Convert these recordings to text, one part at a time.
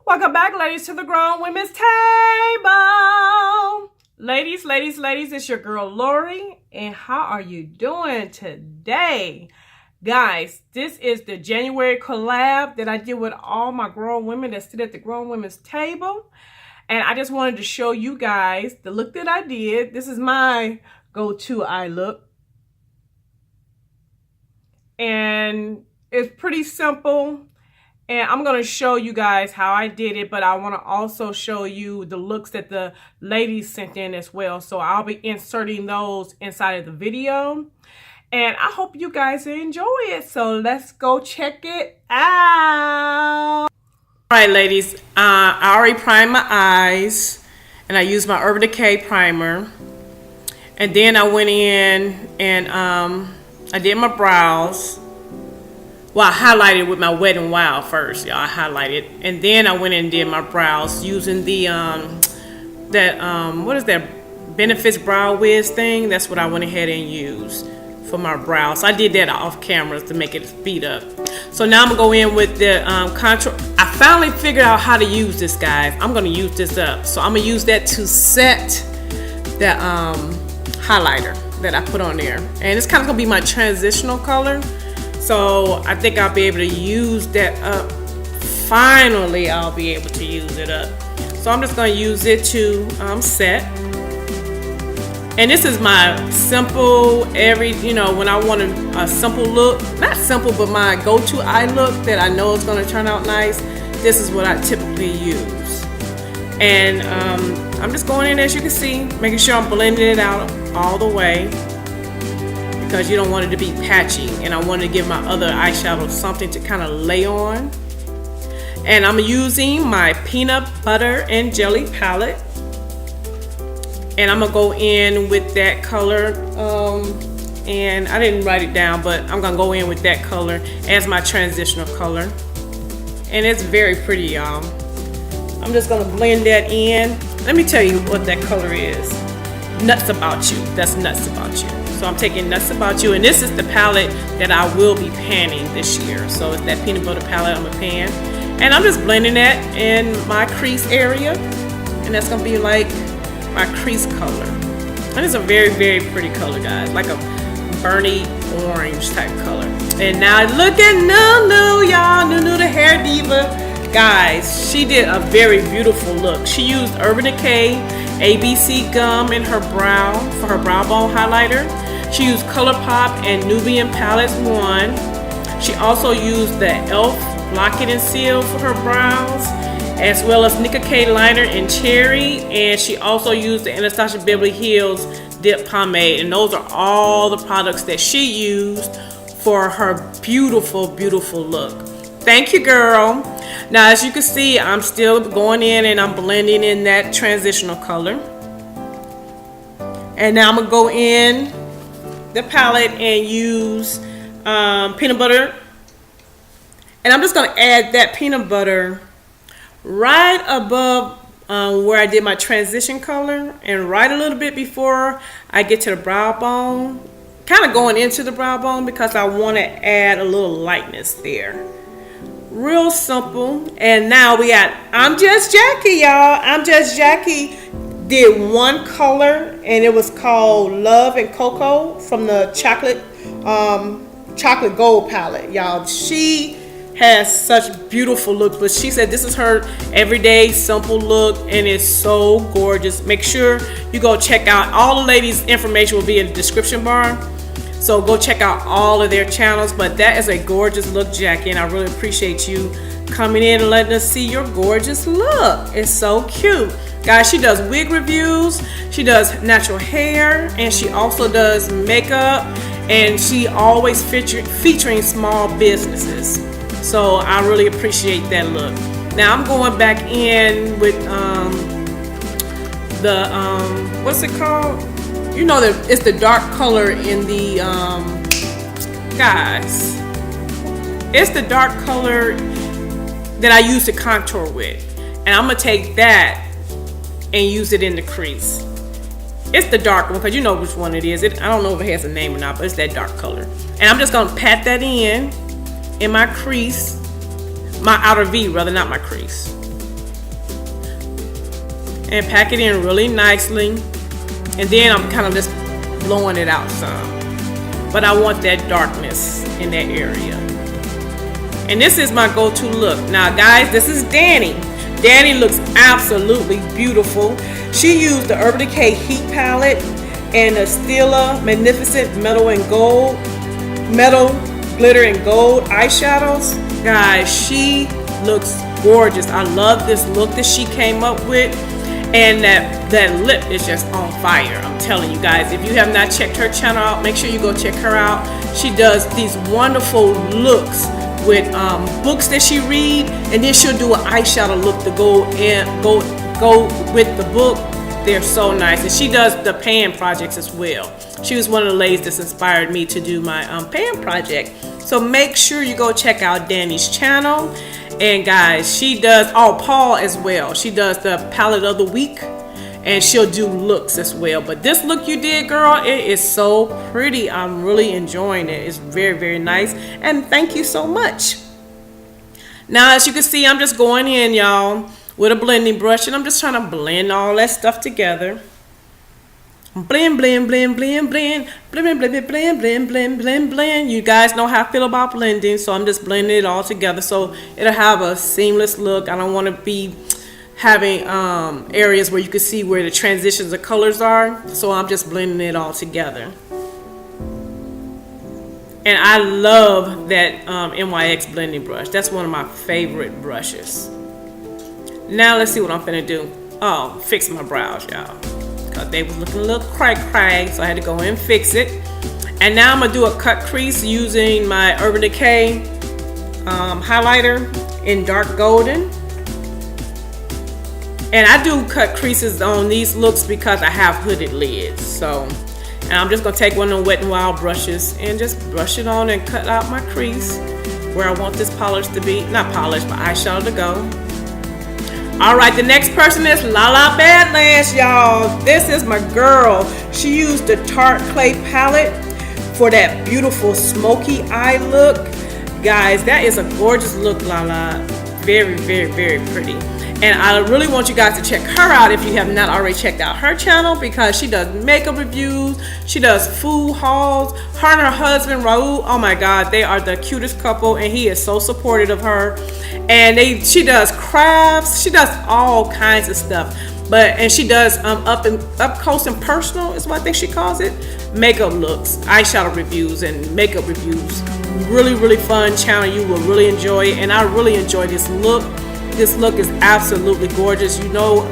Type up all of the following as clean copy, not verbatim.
Welcome back, ladies, to the Grown Women's Table. Ladies, it's your girl, Laurie, and how are you doing today? Guys, this is the January collab that I did with all my grown women that sit at the Grown Women's Table. And I just wanted to show you guys the look that I did. This is my go-to eye look. And it's pretty simple. And I'm going to show you guys how I did it, but I want to also show you the looks that the ladies sent in as well. So I'll be inserting those inside of the video. And I hope you guys enjoy it. So let's go check it out. All right, ladies, I already primed my eyes and I used my Urban Decay primer. And then I went in and I did my brows. Well, I highlighted with my Wet n Wild first, y'all. I highlighted, and then I went in and did my brows using the what is that Benefits Brow Wiz thing? That's what I went ahead and used for my brows. So I did that off camera to make it speed up. So now I'm gonna go in with the contour. I finally figured out how to use this, guys. I'm gonna use this up. So I'm gonna use that to set the highlighter that I put on there, and it's kind of gonna be my transitional color. So I think I'll be able to use that up. Finally, I'll be able to use it up. So I'm just going to use it to set. And this is my simple, when I want a simple look, not simple, but my go-to eye look that I know is going to turn out nice. This is what I typically use. And I'm just going in, as you can see, making sure I'm blending it out all the way, because you don't want it to be patchy, and I wanted to give my other eyeshadow something to kind of lay on. And I'm using my peanut butter and jelly palette, and I'm gonna go in with that color, and I didn't write it down, but I'm gonna go in with that color as my transitional color, and it's very pretty, y'all. I'm just gonna blend that in. Let me tell you what that color is. Nuts About You. That's Nuts About You. So I'm taking Nuts About You, and this is the palette that I will be panning this year. So it's that peanut butter palette I'm gonna pan, and I'm just blending that in my crease area, and that's gonna be like my crease color. And it's a very, very pretty color, guys, like a burny orange type color. And now look at NueNew, y'all. NueNew, the hair diva. Guys, she did a very beautiful look. She used Urban Decay ABC gum in her brow for her brow bone highlighter. She used ColourPop and Nubian Palettes 1. She also used the e.l.f. Lock It and Seal for her brows, as well as Nicka K liner in Cherry, and she also used the Anastasia Beverly Hills Dip Pomade, and those are all the products that she used for her beautiful, beautiful look. Thank you, girl. Now, as you can see, I'm still going in and I'm blending in that transitional color. And now I'm gonna go in the palette and use peanut butter. And I'm just gonna add that peanut butter right above where I did my transition color, and right a little bit before I get to the brow bone. Kind of going into the brow bone because I wanna add a little lightness there. Real simple. And now we got I'm Just Jackie, y'all. I'm Just Jackie did one color, and it was called Love and Cocoa from the chocolate gold palette, y'all. She has such beautiful looks, but she said this is her everyday simple look, and it's so gorgeous. Make sure you go check out all the ladies' information will be in the description bar. So go check out all of their channels. But that is a gorgeous look, Jackie, and I really appreciate you coming in and letting us see your gorgeous look. It's so cute. Guys, she does wig reviews, she does natural hair, and she also does makeup, and she always featuring small businesses. So I really appreciate that look. Now I'm going back in with what's it called? You know that it's the dark color in the guys. It's the dark color that I use to contour with, and I'm gonna take that and use it in the crease. It's the dark one, because you know which one it is. I don't know if it has a name or not, but it's that dark color. And I'm just gonna pat that in my crease, my outer V rather, not my crease. and pack it in really nicely. And then I'm kind of just blowing it out some. But I want that darkness in that area. And this is my go-to look. Now guys, this is Dani. Dani looks absolutely beautiful. She used the Urban Decay Heat Palette and the Stila Magnificent Metal Glitter and Gold eyeshadows. Guys, she looks gorgeous. I love this look that she came up with. And that lip is just on fire. I'm telling you guys, if you have not checked her channel out, make sure you go check her out. She does these wonderful looks with books that she read, and then she'll do an eyeshadow look to go with the book. They're so nice. And she does the pan projects as well. She was one of the ladies that's inspired me to do my pan project. So make sure you go check out Dani's channel. And guys, she does, Paul as well. She does the palette of the week, and she'll do looks as well. But this look you did, girl, it is so pretty. I'm really enjoying it. It's very, very nice. And thank you so much. Now, as you can see, I'm just going in, y'all, with a blending brush, and I'm just trying to blend all that stuff together. Blend, blend, blend, blend, blend, blend, blend, blend, blend, blend, blend, blend, blend. You guys know how I feel about blending, so I'm just blending it all together so it'll have a seamless look. I don't want to be having areas where you can see where the transitions of colors are, so I'm just blending it all together. And I love that NYX blending brush. That's one of my favorite brushes. Now let's see what I'm finna do. Oh, fix my brows, y'all. Because they was looking a little cray, so I had to go in and fix it. And now I'm gonna do a cut crease using my Urban Decay highlighter in dark golden. And I do cut creases on these looks because I have hooded lids. So, and I'm just gonna take one of the Wet n Wild brushes and just brush it on and cut out my crease where I want this polish to be. Not polish, but eyeshadow to go. Alright, the next person is LaLabad Lands, y'all. This is my girl. She used the Tarte Clay palette for that beautiful smoky eye look. Guys, that is a gorgeous look, Lala. Very, very, very pretty. And I really want you guys to check her out if you have not already checked out her channel, because she does makeup reviews, she does food hauls. Her and her husband, Raul, oh my God, they are the cutest couple, and he is so supportive of her. And she does crafts, she does all kinds of stuff. And she does up close and personal is what I think she calls it. Makeup looks, eyeshadow reviews, and makeup reviews. Really, really fun channel. You will really enjoy it, and I really enjoy this look. This look is absolutely gorgeous. You know,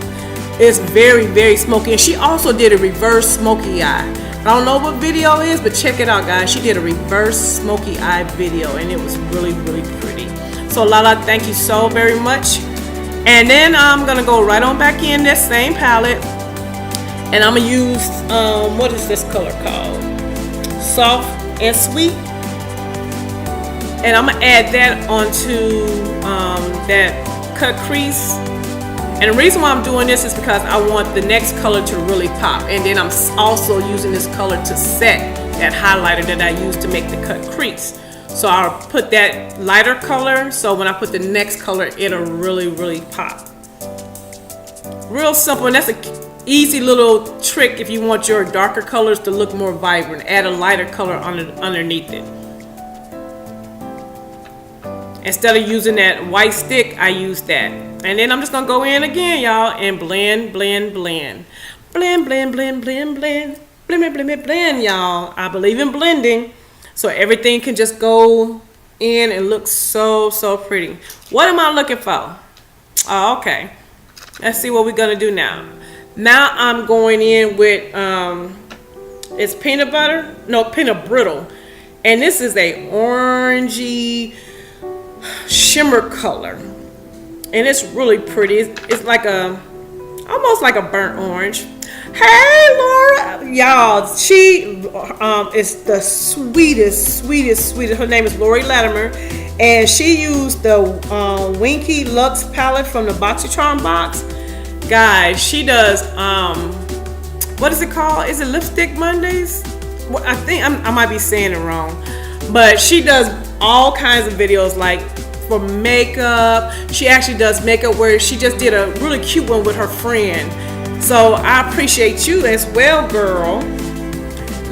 it's very, very smoky. And she also did a reverse smoky eye. I don't know what video it is, but check it out, guys. She did a reverse smoky eye video, and it was really, really pretty. So Lala, thank you so very much. And then I'm gonna go right on back in this same palette, and I'm gonna use what is this color called? Soft and Sweet. And I'm gonna add that onto that cut crease. And the reason why I'm doing this is because I want the next color to really pop. And then I'm also using this color to set that highlighter that I used to make the cut crease. So I'll put that lighter color, so when I put the next color, it'll really, really pop. Real simple, and that's an easy little trick if you want your darker colors to look more vibrant. Add a lighter color underneath it. Instead of using that white stick, I use that. And then I'm just gonna go in again, y'all, and blend, blend, blend. Blend, blend, blend, blend, blend. Blend, blend, blend, blend, y'all. I believe in blending. So everything can just go in and look so, so pretty. What am I looking for? Oh, okay. Let's see what we're gonna do now. Now I'm going in with, it's peanut butter? No, peanut brittle. And this is a orangey shimmer color. And it's really pretty. It's like almost like a burnt orange. Hey Laura, y'all, she is the sweetest. Her name is Laurie Latimer, and she used the Winky Luxe palette from the BoxyCharm box. Guys, she does what is it called? Is it Lipstick Mondays? Well, I think I might be saying it wrong, but she does all kinds of videos like for makeup. She actually does makeup where she just did a really cute one with her friend. So I appreciate you as well, girl.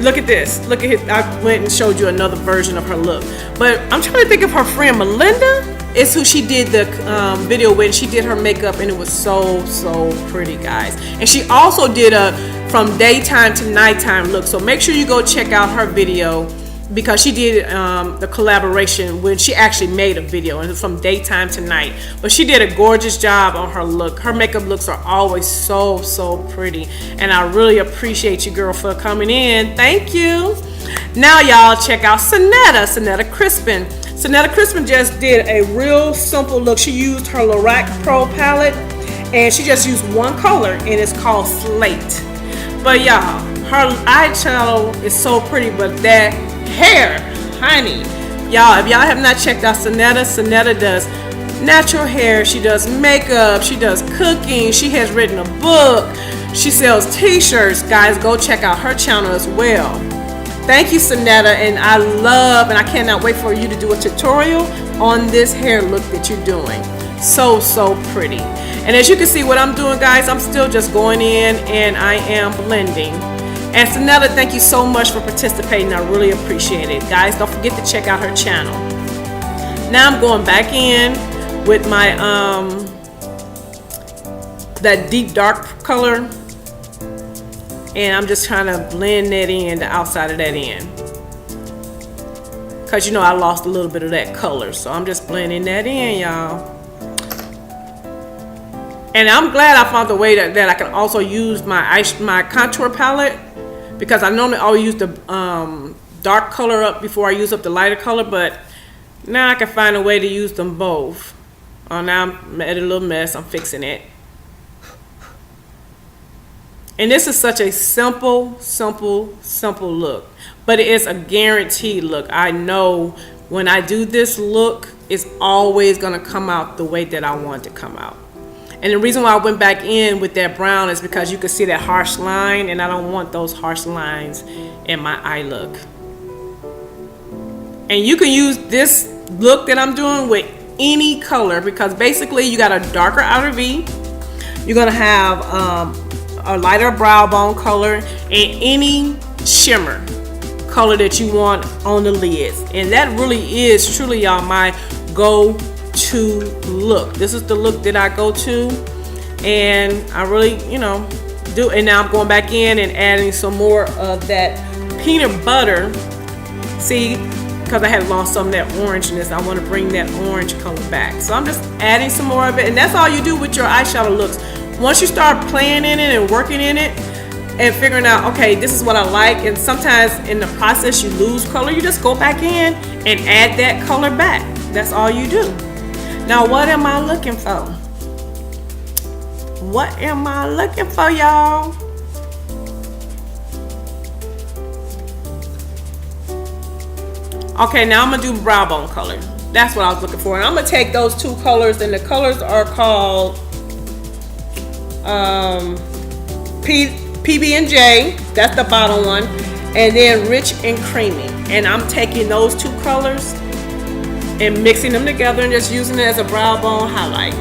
Look at this. Look at it. I went and showed you another version of her look. But I'm trying to think of her friend Melinda is who she did the video with. She did her makeup and it was so pretty, guys. And she also did a from daytime to nighttime look. So make sure you go check out her video, because she did the collaboration when she actually made a video, and it's from daytime to night. But she did a gorgeous job on her look. Her makeup looks are always so pretty, and I really appreciate you, girl, for coming in. Thank you. Now y'all check out Synetta Crispin. Synetta Crispin just did a real simple look. She used her LaLabad Pro palette, and she just used one color, and it's called Slate. But y'all, her eyeshadow is so pretty, but that hair, honey, y'all, if y'all have not checked out Synetta does natural hair, she does makeup, she does cooking, she has written a book, she sells t-shirts. Guys, go check out her channel as well. Thank you, Synetta, and I love and I cannot wait for you to do a tutorial on this hair look that you're doing. So pretty. And as you can see what I'm doing, guys, I'm still just going in and I am blending. And Synetta, thank you so much for participating. I really appreciate it. Guys, don't forget to check out her channel. Now I'm going back in with my that deep dark color, and I'm just trying to blend that in, the outside of that in, because you know I lost a little bit of that color, so I'm just blending that in, y'all. And I'm glad I found the way that I can also use my contour palette, because I normally always use the dark color up before I use up the lighter color, but now I can find a way to use them both. Oh, now I'm at a little mess. I'm fixing it. And this is such a simple look, but it is a guaranteed look. I know when I do this look, it's always gonna come out the way that I want it to come out. And the reason why I went back in with that brown is because you can see that harsh line, and I don't want those harsh lines in my eye look. And you can use this look that I'm doing with any color, because basically you got a darker outer V, you're gonna have a lighter brow bone color, and any shimmer color that you want on the lids. And that really is truly, y'all, my go-to look. This is the look that I go to, and I really, you know, do. And now I'm going back in and adding some more of that peanut butter. See, because I had lost some of that orangeness, I want to bring that orange color back. So I'm just adding some more of it, and that's all you do with your eyeshadow looks. Once you start playing in it and working in it and figuring out, okay, this is what I like, and sometimes in the process you lose color, you just go back in and add that color back. That's all you do. Now, what am I looking for? What am I looking for, y'all? Okay, now I'm gonna do brow bone color. That's what I was looking for. And I'm gonna take those two colors, and the colors are called PB&J, that's the bottom one, and then Rich and Creamy. And I'm taking those two colors and mixing them together and just using it as a brow bone highlight,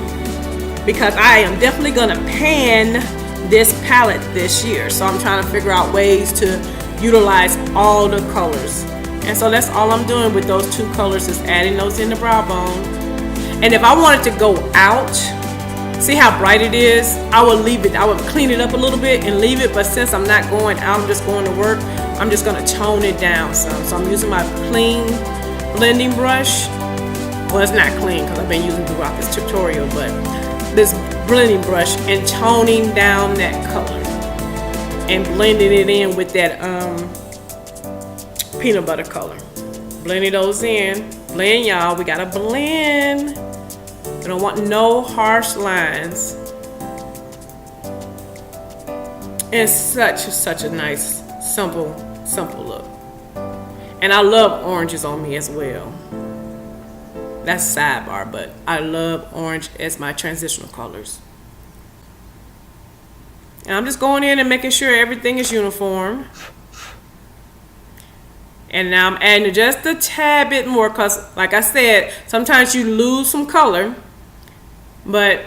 because I am definitely gonna pan this palette this year. So I'm trying to figure out ways to utilize all the colors. And so that's all I'm doing with those two colors, is adding those in the brow bone. And if I wanted to go out, see how bright it is, I would leave it. I would clean it up a little bit and leave it, but since I'm not going out, I'm just going to work, I'm just going to tone it down some. So I'm using my clean blending brush. Well, it's not clean because I've been using it throughout this tutorial, but this blending brush, and toning down that color and blending it in with that peanut butter color. Blending those in. Blend, y'all. We got to blend. I don't want no harsh lines. And such a nice, simple look. And I love oranges on me as well. That's sidebar, but I love orange as my transitional colors. And I'm just going in and making sure everything is uniform. And now I'm adding just a tad bit more because, like I said, sometimes you lose some color. But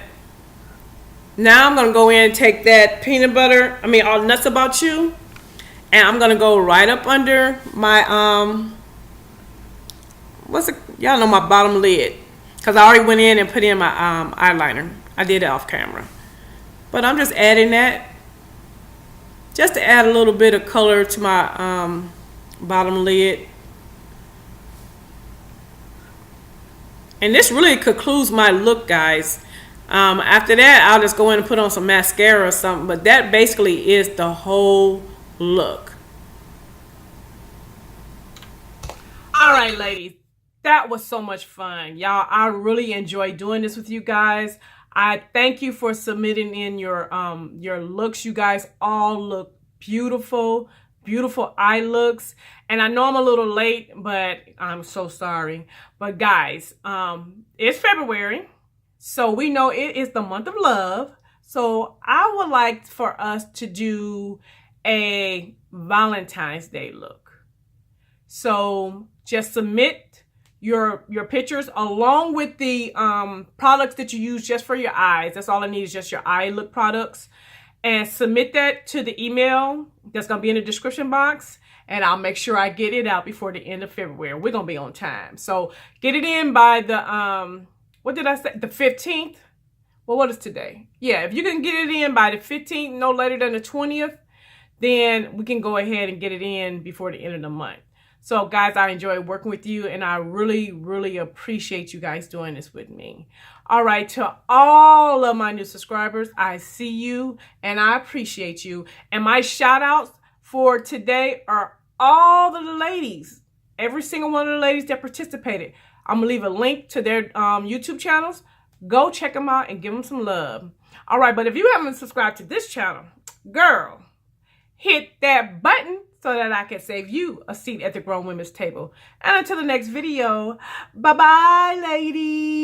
now I'm going to go in and take that peanut butter, all nuts about you. And I'm going to go right up under my, y'all know my bottom lid. Because I already went in and put in my eyeliner. I did it off camera. But I'm just adding that. Just to add a little bit of color to my bottom lid. And this really concludes my look, guys. After that, I'll just go in and put on some mascara or something. But that basically is the whole look. All right, ladies. That was so much fun. Y'all, I really enjoyed doing this with you guys. I thank you for submitting in your looks. You guys all look beautiful. Beautiful eye looks. And I know I'm a little late, but I'm so sorry. But guys, it's February. So we know it is the month of love. So I would like for us to do a Valentine's Day look. So just submit your pictures along with the products that you use just for your eyes. That's all I need is just your eye look products. And submit that to the email that's going to be in the description box. And I'll make sure I get it out before the end of February. We're going to be on time. So get it in by the, what did I say? The 15th? Well, what is today? Yeah, if you can get it in by the 15th, no later than the 20th, then we can go ahead and get it in before the end of the month. So guys, I enjoy working with you and I really, really appreciate you guys doing this with me. All right, to all of my new subscribers, I see you and I appreciate you. And my shout outs for today are all of the ladies, every single one of the ladies that participated. I'm gonna leave a link to their YouTube channels. Go check them out and give them some love. All right, but if you haven't subscribed to this channel, girl, hit that button so that I can save you a seat at the grown women's table. And until the next video, bye-bye, ladies.